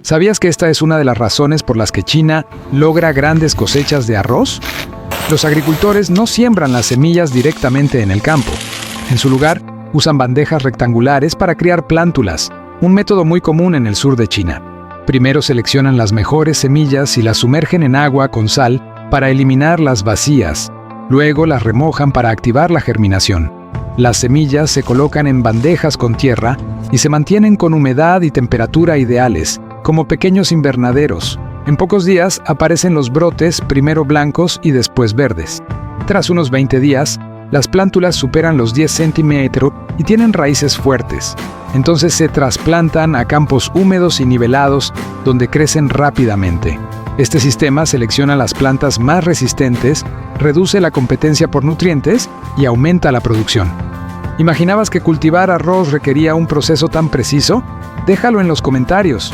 ¿Sabías que esta es una de las razones por las que China logra grandes cosechas de arroz? Los agricultores no siembran las semillas directamente en el campo. En su lugar, usan bandejas rectangulares para criar plántulas, un método muy común en el sur de China. Primero seleccionan las mejores semillas y las sumergen en agua con sal para eliminar las vacías. Luego las remojan para activar la germinación. Las semillas se colocan en bandejas con tierra y se mantienen con humedad y temperatura ideales, como pequeños invernaderos. En pocos días aparecen los brotes, primero blancos y después verdes. Tras unos 20 días, las plántulas superan los 10 centímetros y tienen raíces fuertes. Entonces se trasplantan a campos húmedos y nivelados donde crecen rápidamente. Este sistema selecciona las plantas más resistentes, reduce la competencia por nutrientes y aumenta la producción. ¿Imaginabas que cultivar arroz requería un proceso tan preciso? Déjalo en los comentarios.